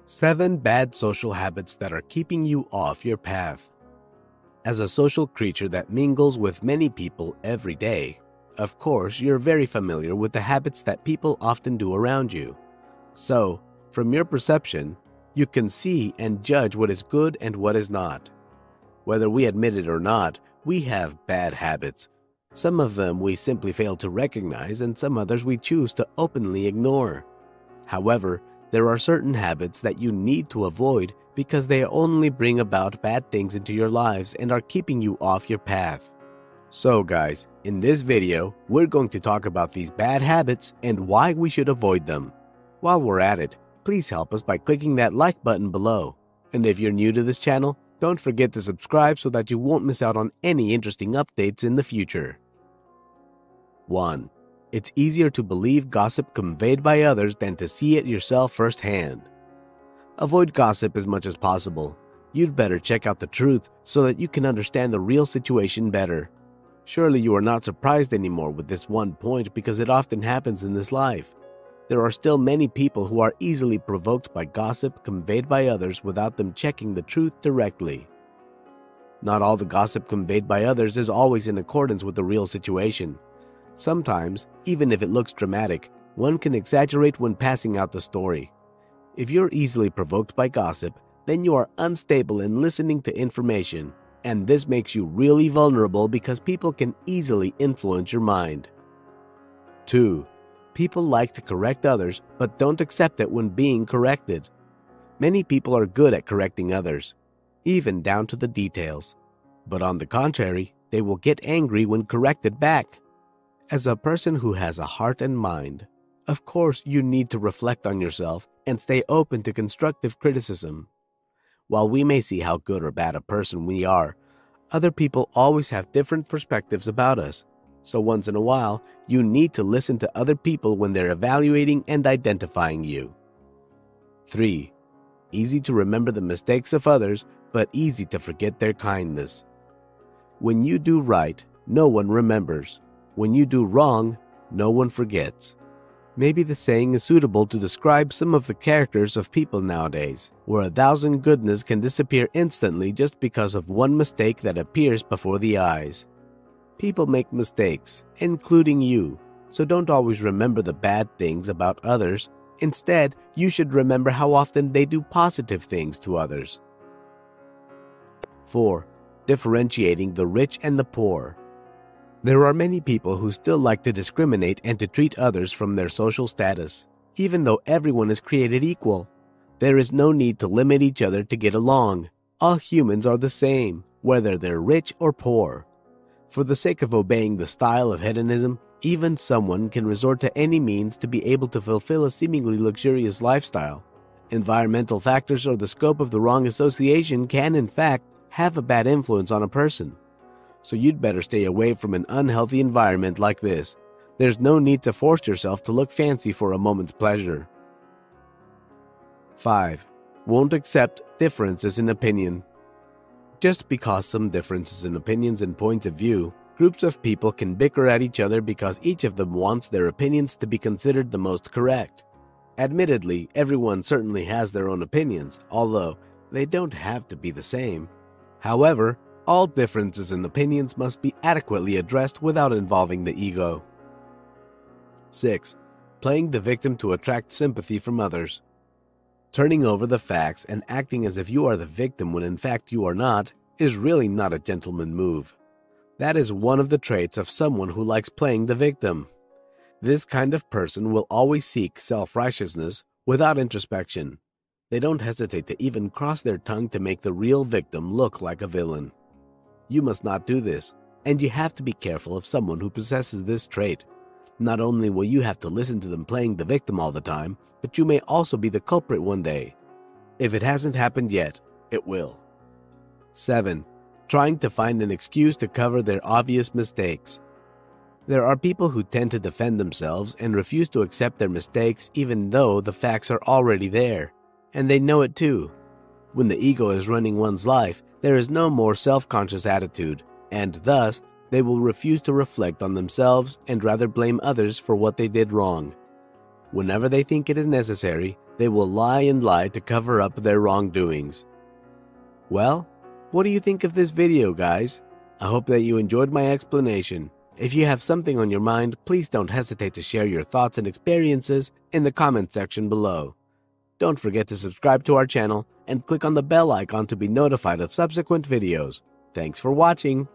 7 bad social habits that are keeping you off your path. As a social creature that mingles with many people every day, of course, you're very familiar with the habits that people often do around you. So, from your perception, you can see and judge what is good and what is not. Whether we admit it or not, we have bad habits. Some of them we simply fail to recognize, and some others we choose to openly ignore. However, there are certain habits that you need to avoid because they only bring about bad things into your lives and are keeping you off your path. So guys, in this video, we're going to talk about these bad habits and why we should avoid them. While we're at it, please help us by clicking that like button below. And if you're new to this channel, don't forget to subscribe so that you won't miss out on any interesting updates in the future. 1. It's easier to believe gossip conveyed by others than to see it yourself firsthand. Avoid gossip as much as possible. You'd better check out the truth so that you can understand the real situation better. Surely you are not surprised anymore with this one point because it often happens in this life. There are still many people who are easily provoked by gossip conveyed by others without them checking the truth directly. Not all the gossip conveyed by others is always in accordance with the real situation. Sometimes, even if it looks dramatic, one can exaggerate when passing out the story. If you're easily provoked by gossip, then you are unstable in listening to information, and this makes you really vulnerable because people can easily influence your mind. 2. People like to correct others but don't accept it when being corrected. Many people are good at correcting others, even down to the details. But on the contrary, they will get angry when corrected back. As a person who has a heart and mind, of course you need to reflect on yourself and stay open to constructive criticism. While we may see how good or bad a person we are, other people always have different perspectives about us. So once in a while, you need to listen to other people when they're evaluating and identifying you. 3. Easy to remember the mistakes of others, but easy to forget their kindness. When you do right, no one remembers. When you do wrong, no one forgets. Maybe the saying is suitable to describe some of the characters of people nowadays, where 1,000 goodness can disappear instantly just because of one mistake that appears before the eyes. People make mistakes, including you, so don't always remember the bad things about others. Instead, you should remember how often they do positive things to others. 4. Differentiating the rich and the poor. There are many people who still like to discriminate and to treat others from their social status, even though everyone is created equal. There is no need to limit each other to get along. All humans are the same, whether they're rich or poor. For the sake of obeying the style of hedonism, even someone can resort to any means to be able to fulfill a seemingly luxurious lifestyle. Environmental factors or the scope of the wrong association can, in fact, have a bad influence on a person. So you'd better stay away from an unhealthy environment like this. There's no need to force yourself to look fancy for a moment's pleasure. 5. Won't accept differences in opinion. Just because some differences in opinions and points of view, groups of people can bicker at each other because each of them wants their opinions to be considered the most correct. Admittedly, everyone certainly has their own opinions, although they don't have to be the same. However, all differences in opinions must be adequately addressed without involving the ego. 6. Playing the victim to attract sympathy from others. Turning over the facts and acting as if you are the victim when in fact you are not is really not a gentleman move. That is one of the traits of someone who likes playing the victim. This kind of person will always seek self-righteousness without introspection. They don't hesitate to even cross their tongue to make the real victim look like a villain. You must not do this, and you have to be careful of someone who possesses this trait. Not only will you have to listen to them playing the victim all the time, but you may also be the culprit one day. If it hasn't happened yet, it will. 7. Trying to find an excuse to cover their obvious mistakes. There are people who tend to defend themselves and refuse to accept their mistakes even though the facts are already there, and they know it too. When the ego is running one's life, there is no more self-conscious attitude, and thus, they will refuse to reflect on themselves and rather blame others for what they did wrong. Whenever they think it is necessary, they will lie and lie to cover up their wrongdoings. Well, what do you think of this video, guys? I hope that you enjoyed my explanation. If you have something on your mind, please don't hesitate to share your thoughts and experiences in the comment section below. Don't forget to subscribe to our channel and click on the bell icon to be notified of subsequent videos. Thanks for watching.